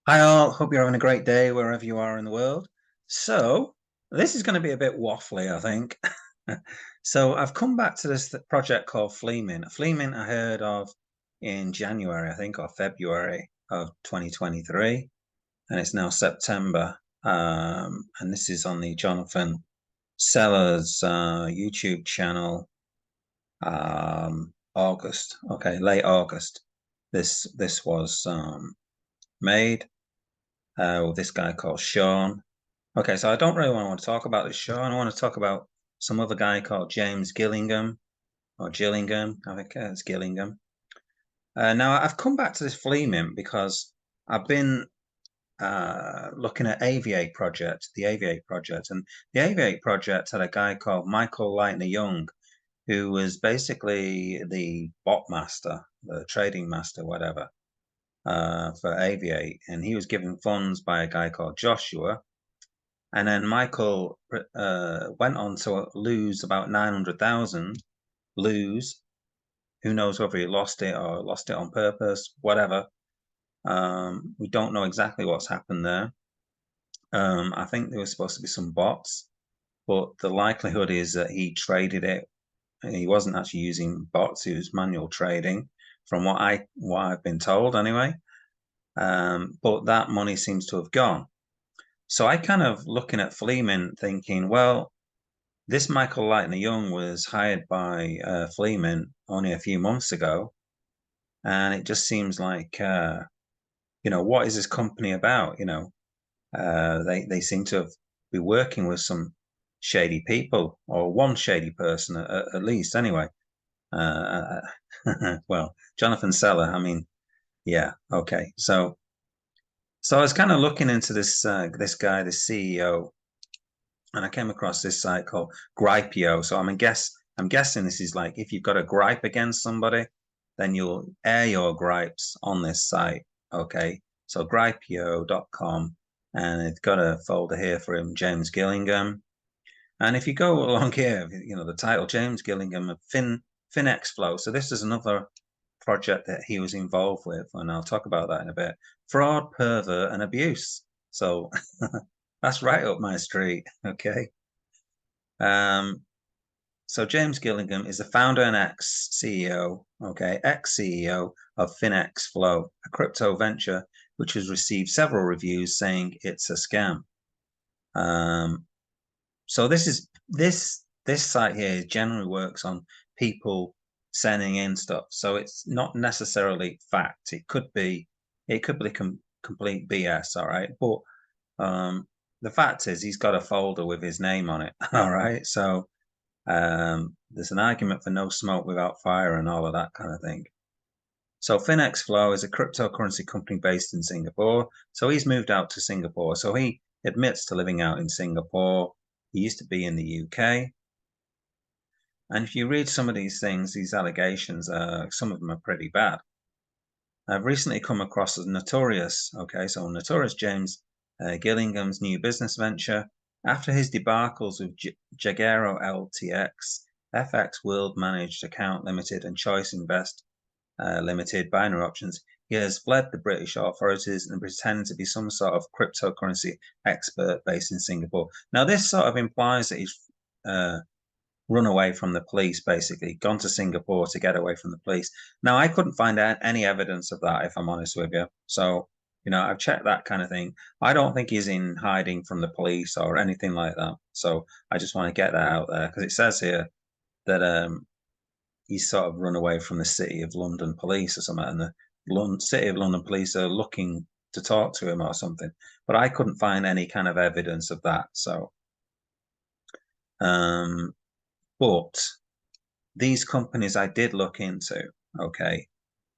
Hi all, hope you're having a great day wherever you are in the world. So, this is going to be a bit waffly, I think. So, I've come back to this project called Fleamint. Fleamint I heard of in January, I think, or February of 2023, and it's now September. And this is on the Jonathan Sellers YouTube channel, August. Okay, late August. This was made. With this guy called Sean. Okay, so I don't really want to talk about this Sean. I want to talk about some other guy called James Gillingham or Gillingham. I think it's Gillingham. Now I've come back to this Fleamint because I've been looking at Aviate Project, the Aviate Project, and the Aviate Project had a guy called Michael Leitner Young, who was basically the bot master, the trading master, whatever, for Aviate, and he was given funds by a guy called Joshua. And then Michael went on to lose about 900,000, lose. Who knows whether he lost it or lost it on purpose, whatever. We don't know exactly what's happened there. I think there was supposed to be some bots, but the likelihood is that he traded it. He wasn't actually using bots, he was manual trading, from what I've been told anyway. But that money seems to have gone. So I kind of looking at Fleamint thinking, well, this Michael Leitner Young was hired by Fleamint only a few months ago, and it just seems like what is this company about? They seem to be working with some shady people, or one shady person at least. Anyway, uh, well, Jonathan Seller. I mean, yeah, okay. So I was kind of looking into this guy, this CEO, and I came across this site called Gripeo. So I'm guessing this is like if you've got a gripe against somebody, then you'll air your gripes on this site. Okay. So gripeo.com, and it's got a folder here for him, James Gillingham. And if you go along here, the title James Gillingham of finxflo. So this is another project that he was involved with, and I'll talk about that in a bit. Fraud, pervert, and abuse. So that's right up my street. Okay. Um, so James Gillingham is the founder and ex-CEO, okay, ex-CEO of finxflo, a crypto venture which has received several reviews saying it's a scam. So this site here generally works on people sending in stuff. So it's not necessarily fact. It could be complete BS, all right. But the fact is he's got a folder with his name on it, all right. So there's an argument for no smoke without fire and all of that kind of thing. So finxflo is a cryptocurrency company based in Singapore. So he's moved out to Singapore. So he admits to living out in Singapore. He used to be in the UK. And if you read some of these things, these allegations, some of them are pretty bad. I've recently come across a notorious, okay, so notorious James Gillingham's new business venture. After his debacles with Jaguaro LTX, FX World Managed Account Limited, and Choice Invest Limited binary options, he has fled the British authorities and pretended to be some sort of cryptocurrency expert based in Singapore. Now, this sort of implies that he's run away from the police, basically, gone to Singapore to get away from the police. Now, I couldn't find any evidence of that, if I'm honest with you. So, I've checked that kind of thing. I don't think he's in hiding from the police or anything like that. So I just want to get that out there because it says here that he's sort of run away from the City of London police or something, and the City of London police are looking to talk to him or something. But I couldn't find any kind of evidence of that. So, um, but these companies I did look into, okay,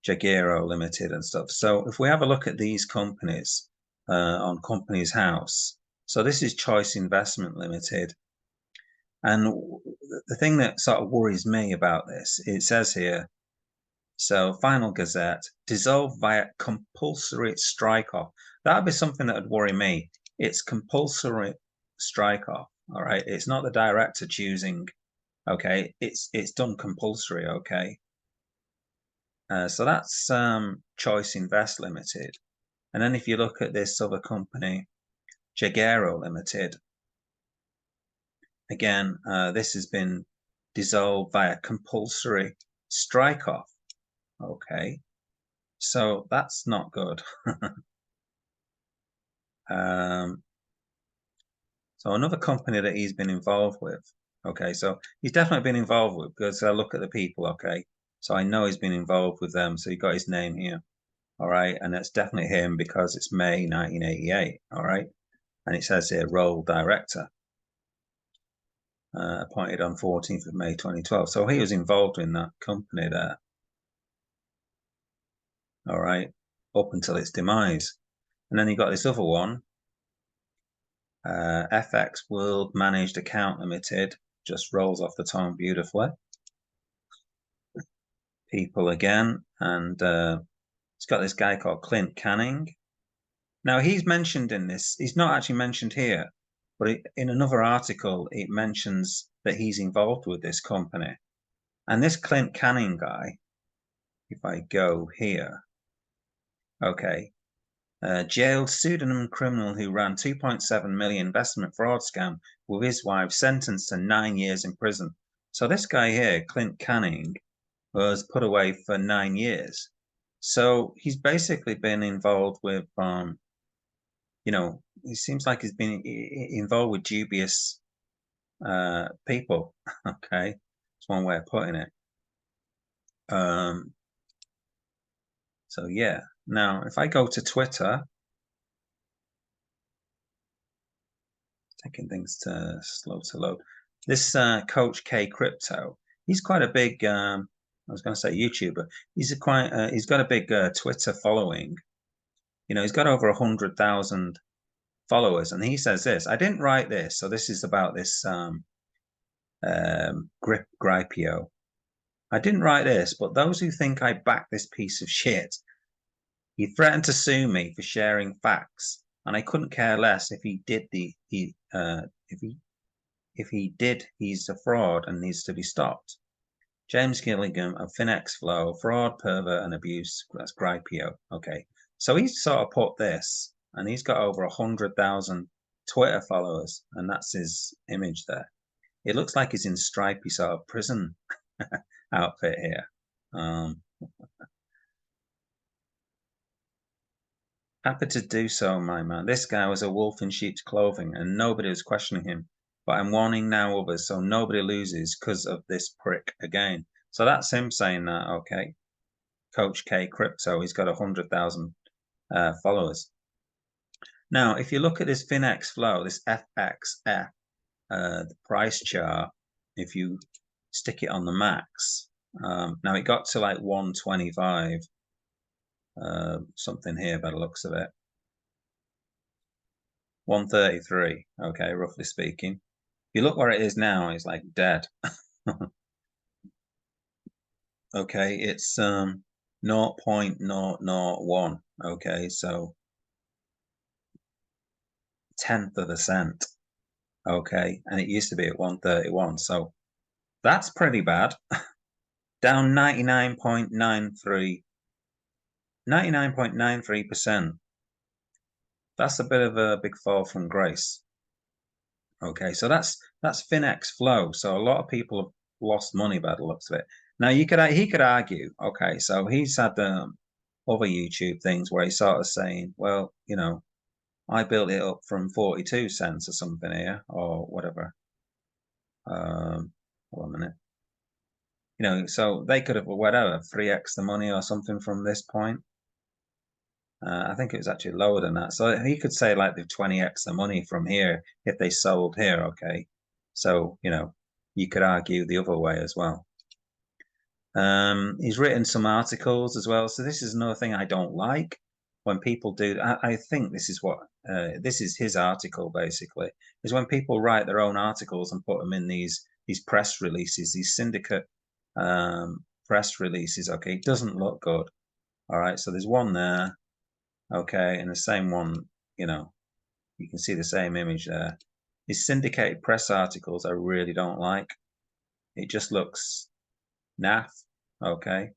Jaguaro Limited and stuff. So if we have a look at these companies on Companies House, so this is Choice Investment Limited. And the thing that sort of worries me about this, it says here, so Final Gazette, dissolved via compulsory strike off. That'd be something that would worry me. It's compulsory strike off. All right. It's not the director choosing. Okay. It's done compulsory. Okay. So that's Choice Invest Limited. And then if you look at this other company, Jagero Limited, again, this has been dissolved via compulsory strike-off. Okay, so that's not good. So another company that he's been involved with. Okay, so he's definitely been involved with, because I look at the people. Okay, so I know he's been involved with them. So you got his name here. All right, and it's definitely him because it's May 1988. All right, and it says here role director, appointed on 14th of May 2012. So he was involved in that company there. All right, up until its demise. And then you got this other one, FX World Managed Account Limited, just rolls off the tongue beautifully. People again, and it's got this guy called Clint Canning. Now he's mentioned in this, he's not actually mentioned here, but in another article, it mentions that he's involved with this company. And this Clint Canning guy, if I go here, okay, jailed pseudonym criminal who ran 2.7 million investment fraud scam with his wife, sentenced to 9 years in prison. So this guy here, Clint Canning, was put away for 9 years. So he's basically been involved with, you know, it seems like he's been involved with dubious people. Okay, it's one way of putting it. So yeah. Now, if I go to Twitter, taking things to slow to load. This Coach K Crypto, he's quite a big. I was going to say YouTuber. He's he's got a big Twitter following. You know, he's got over 100,000 followers, and he says this. I didn't write this, so this is about this Gripio. I didn't write this, but those who think I back this piece of shit, he threatened to sue me for sharing facts, and I couldn't care less if he did if he did, he's a fraud and needs to be stopped. James Gillingham of finxflo, fraud, pervert, and abuse. That's Gripio. Okay, so he's sort of put this, and he's got over 100,000 Twitter followers, and that's his image there. It looks like he's in stripy sort of prison outfit here. Happy to do so, my man. This guy was a wolf in sheep's clothing, and nobody was questioning him. But I'm warning now others, so nobody loses because of this prick again. So that's him saying that, okay. Coach K Crypto, he's got 100,000 followers. Now, if you look at this finxflo, this FXF, the price chart, if you stick it on the max, now it got to like 125, something here by the looks of it. 133, okay, roughly speaking. If you look where it is now, it's like dead. Okay, it's 0.001. Okay, so 10th of a cent. Okay, and it used to be at 131. So that's pretty bad. Down 99.93%. That's a bit of a big fall from grace. Okay, so that's finxflo. So a lot of people have lost money by the looks of it. Now he could argue, okay, so he's had other YouTube things where he's sort of saying, well, you know, I built it up from 42 cents or something here, or whatever. One minute. You know, so they could have, whatever, 3x the money or something from this point. I think it was actually lower than that. So he could say like they've 20x the money from here if they sold here, okay? So, you know, you could argue the other way as well. He's written some articles as well. So this is another thing I don't like when people do. I think this is what, this is his article basically, is when people write their own articles and put them in these press releases, these syndicate press releases, okay? It doesn't look good. All right, so there's one there. Okay, and the same one, you know, you can see the same image there. These syndicated press articles I really don't like. It just looks naff, okay?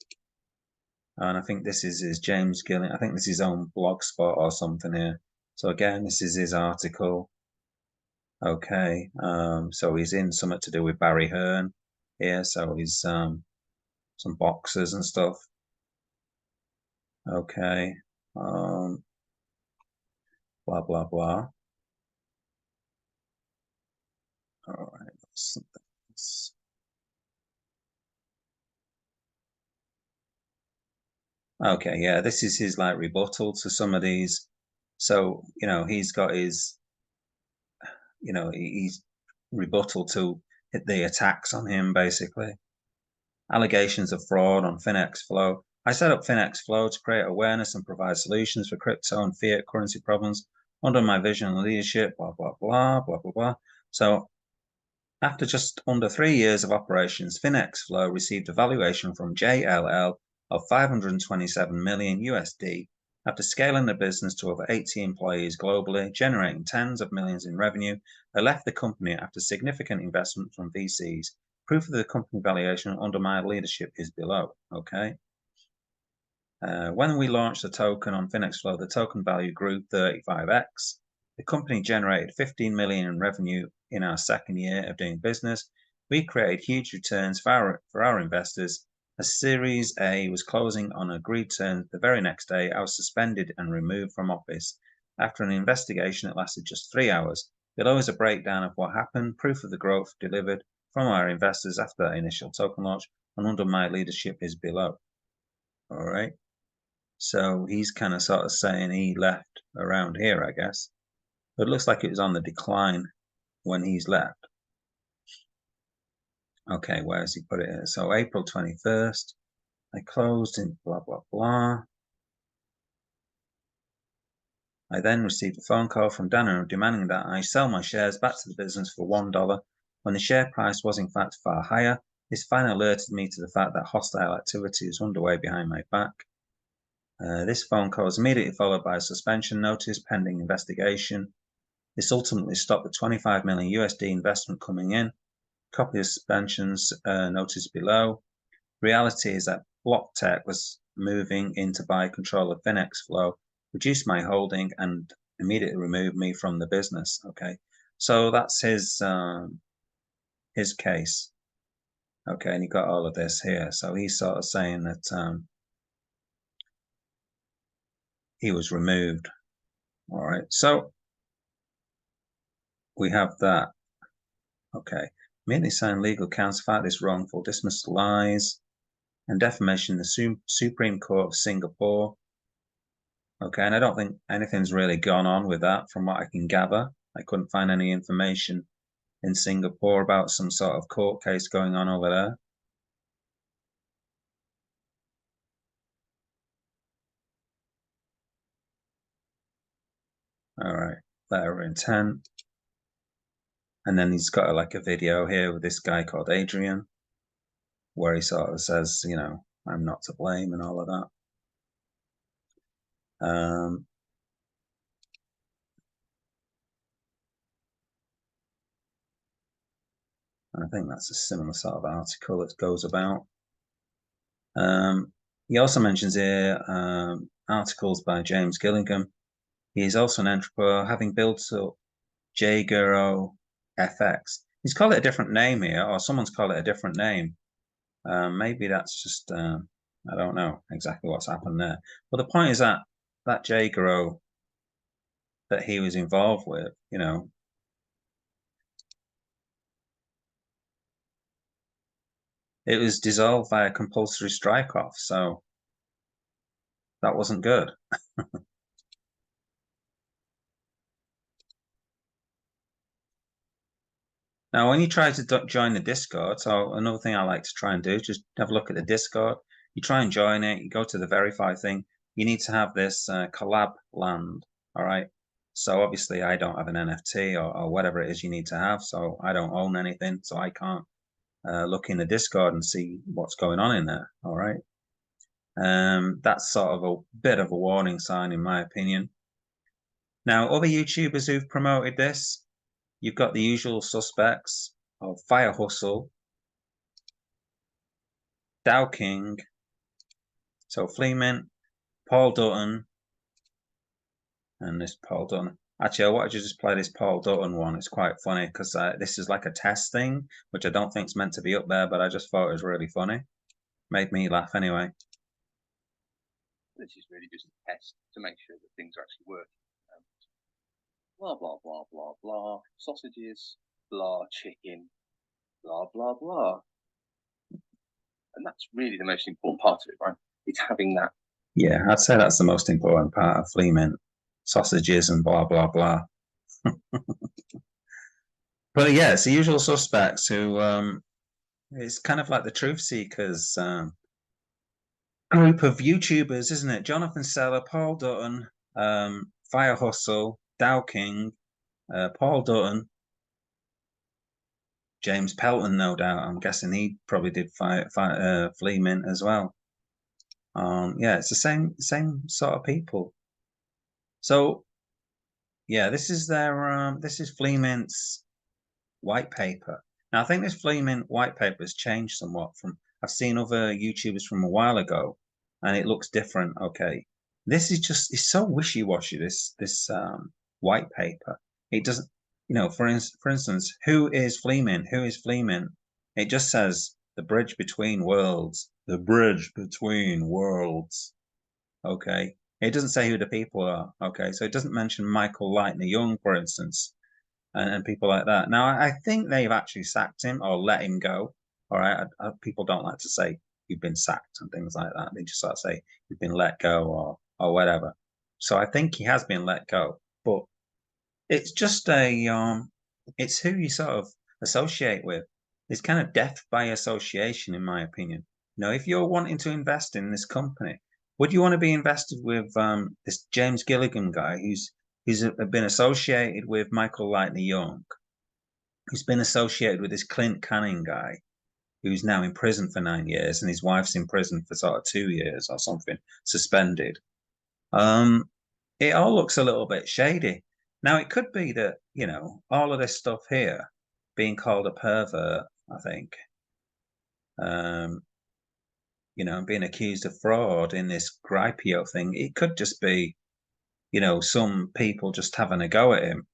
And I think this is his James Gillingham. I think this is his own blog spot or something here. So again, this is his article. Okay, so he's in something to do with Barry Hearn here. So he's some boxes and stuff. Okay, blah blah blah. All right, something else. Okay, yeah, this is his like rebuttal to some of these. So, he's got his, he's rebuttal to the attacks on him, basically. Allegations of fraud on finxflo. I set up finxflo to create awareness and provide solutions for crypto and fiat currency problems under my vision and leadership, blah, blah, blah, blah, blah, blah. So after just under 3 years of operations, finxflo received a valuation from JLL of 527 million USD after scaling the business to over 80 employees globally, generating tens of millions in revenue. I left the company after significant investment from VCs. Proof of the company valuation under my leadership is below. Okay. When we launched the token on finxflo, the token value grew 35x. The company generated 15 million in revenue in our second year of doing business. We created huge returns for our investors. As Series A was closing on agreed terms, the very next day, I was suspended and removed from office. After an investigation that lasted just 3 hours, below is a breakdown of what happened, proof of the growth delivered from our investors after that initial token launch, and under my leadership is below. All right. So he's kind of sort of saying he left around here, I guess. But it looks like it was on the decline when he's left. Okay, where has he put it here? So April 21st, I closed in blah, blah, blah. I then received a phone call from Dana demanding that I sell my shares back to the business for $1 when the share price was in fact far higher. This finally alerted me to the fact that hostile activity is underway behind my back. This phone call was immediately followed by a suspension notice pending investigation. This ultimately stopped the 25 million USD investment coming in. Copy of suspensions notice below. Reality is that BlockTech was moving in to buy control of finxflo, reduce my holding, and immediately remove me from the business. Okay, so that's his case. Okay, and you got all of this here. So he's sort of saying that he was removed. All right, so we have that. Okay, immediately signed legal counsel fight this wrongful dismissal lies and defamation in the Supreme Court of Singapore. Okay, and I don't think anything's really gone on with that from what I can gather. I couldn't find any information in Singapore about some sort of court case going on over there. All right, letter of intent. And then he's got like a video here with this guy called Adrian, where he sort of says, I'm not to blame and all of that. And I think that's a similar sort of article that goes about. He also mentions here articles by James Gillingham. He is also an entrepreneur, having built up Jaeguro FX. He's called it a different name here, or someone's called it a different name. Maybe that's just, I don't know exactly what's happened there. But the point is that Jaeguro that he was involved with, it was dissolved by a compulsory strike off. So that wasn't good. Now, when you try to join the Discord, so another thing I like to try and do is just have a look at the Discord. You try and join it, you go to the verify thing. You need to have this collab land, all right? So obviously I don't have an NFT or whatever it is you need to have. So I don't own anything, so I can't look in the Discord and see what's going on in there, all right? That's sort of a bit of a warning sign, in my opinion. Now, other YouTubers who've promoted this, you've got the usual suspects of Fire Hustle, Dow King, So Fleamint, Paul Dutton, and this Paul Dutton. Actually, I wanted to just play this Paul Dutton one. It's quite funny because this is like a test thing, which I don't think is meant to be up there, but I just thought it was really funny. Made me laugh anyway. This is really just a test to make sure that things are actually working. Blah, blah, blah, blah, blah. Sausages, blah, chicken, blah, blah, blah. And that's really the most important part of it, right? It's having that. Yeah, I'd say that's the most important part of Fleamint. Sausages and blah, blah, blah. But yeah, it's the usual suspects who it's kind of like the truth seekers group of YouTubers, isn't it? Jonathan Seller, Paul Dutton, Fire Hustle, Dow King, Paul Dutton, James Pelton, no doubt. I'm guessing he probably did Fleamint as well. Yeah, it's the same sort of people. So yeah, this is their this is Fleamint's white paper. Now I think this Fleamint white paper has changed somewhat from I've seen other YouTubers from a while ago, and it looks different. Okay, this is just it's so wishy-washy. This white paper. It doesn't, for instance, who is Fleamint? Who is Fleamint? It just says the bridge between worlds. The bridge between worlds. Okay. It doesn't say who the people are. Okay. So it doesn't mention Michael Leitner Young, for instance, and people like that. Now, I think they've actually sacked him or let him go. All right. People don't like to say you've been sacked and things like that. They just sort of say you've been let go or whatever. So I think he has been let go, but it's just it's who you sort of associate with. It's kind of death by association, in my opinion. If you're wanting to invest in this company, would you want to be invested with this James Gillingham guy who's been associated with Michael Leitner Young, who's been associated with this Clint Canning guy, who's now in prison for 9 years, and his wife's in prison for sort of 2 years or something, suspended. It all looks a little bit shady. Now, it could be that, all of this stuff here being called a pervert, I think, being accused of fraud in this Gripio thing, it could just be, some people just having a go at him.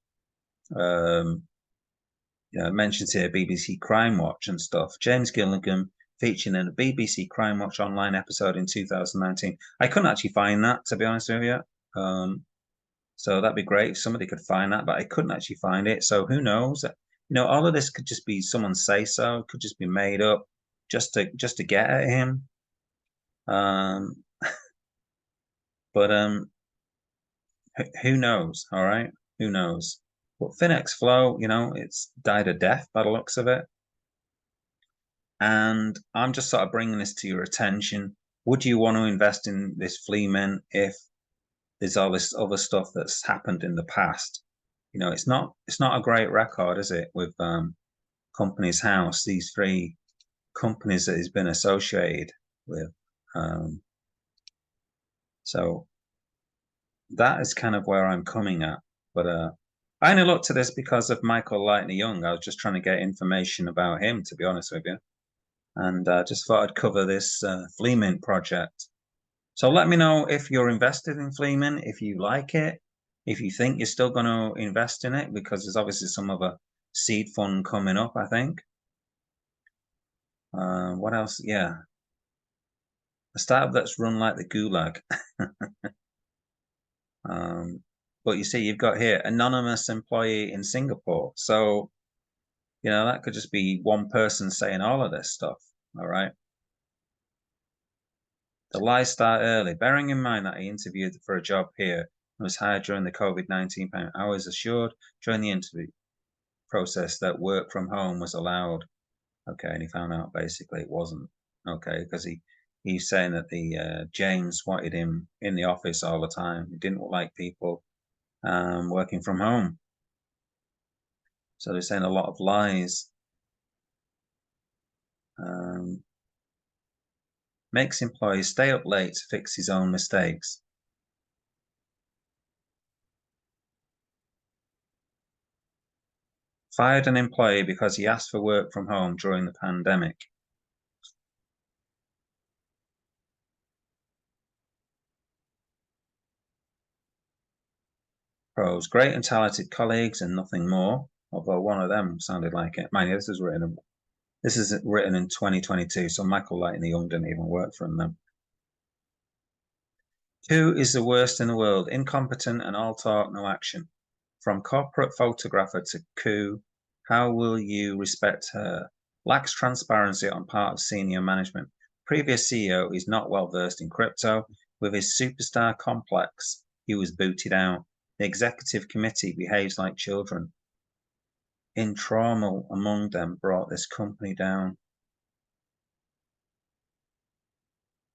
Mentions here BBC Crime Watch and stuff. James Gillingham featuring in a BBC Crime Watch online episode in 2019. I couldn't actually find that, to be honest with you. So that'd be great if somebody could find that, but I couldn't actually find it. So who knows? All of this could just be someone say so. It could just be made up just to get at him. But who knows? All right, who knows? But finxflo, it's died a death by the looks of it. And I'm just sort of bringing this to your attention. Would you want to invest in this Fleamint if there's all this other stuff that's happened in the past? It's not a great record, is it, with Companies House, these three companies that he's been associated with. So that is kind of where I'm coming at. But I only looked at this because of Michael Leitner Young. I was just trying to get information about him, to be honest with you. And just thought I'd cover this Fleamint project. So let me know if you're invested in Fleamint, if you like it, if you think you're still going to invest in it, because there's obviously some other seed fund coming up, I think. What else? Yeah. A startup that's run like the gulag. But you see, you've got here anonymous employee in Singapore. So, that could just be one person saying all of this stuff. All right. The lies start early. Bearing in mind that he interviewed for a job here and was hired during the COVID-19 pandemic, I was assured during the interview process that work from home was allowed. Okay, and he found out basically it wasn't. Okay, because he's saying that the James wanted him in the office all the time. He didn't like people working from home. So they're saying a lot of lies. Makes employees stay up late to fix his own mistakes. Fired an employee because he asked for work from home during the pandemic. Pros, great and talented colleagues and nothing more. Although one of them sounded like it. Mind you, this is written in 2022, so Michael Light and the Young didn't even work for them. Who is the worst in the world? Incompetent and all talk, no action. From corporate photographer to coup, how will you respect her? Lacks transparency on part of senior management. Previous CEO is not well versed in crypto. With his superstar complex, he was booted out. The executive committee behaves like children. Intramural among them brought this company down.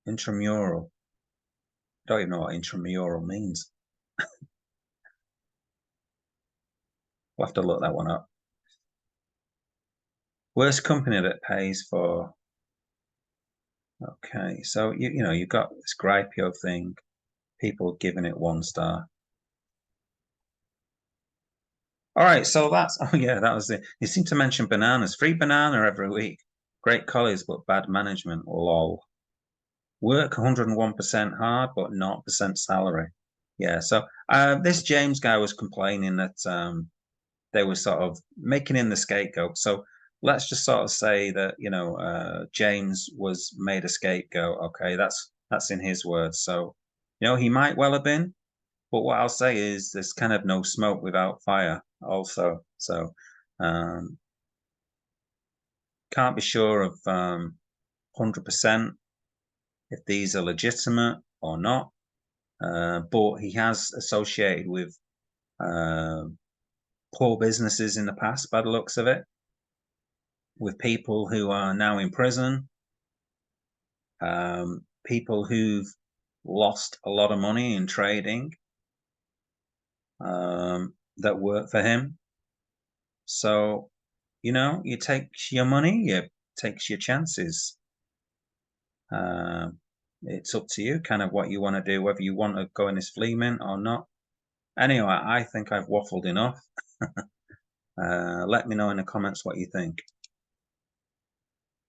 Intramural. I don't even know what intramural means. We'll have to look that one up. Worst company that pays for. Okay, so you know you've got this Gripio thing, people giving it 1 star. All right, so that's yeah, that was it. You seem to mention bananas. Free banana every week. Great colors, but bad management. Lol. Work 101% hard, but 0% salary. Yeah, so this James guy was complaining that they were sort of making him the scapegoat. So let's just sort of say that James was made a scapegoat. Okay, that's in his words. So he might well have been, but what I'll say is there's kind of no smoke without fire. Also, so can't be sure of 100% if these are legitimate or not. But he has associated with poor businesses in the past, by the looks of it, with people who are now in prison, people who've lost a lot of money in trading that work for him. So, you take your money, you take your chances. It's up to you, kind of what you want to do, whether you want to go in this Fleamint or not. Anyway, I think I've waffled enough. Let me know in the comments what you think.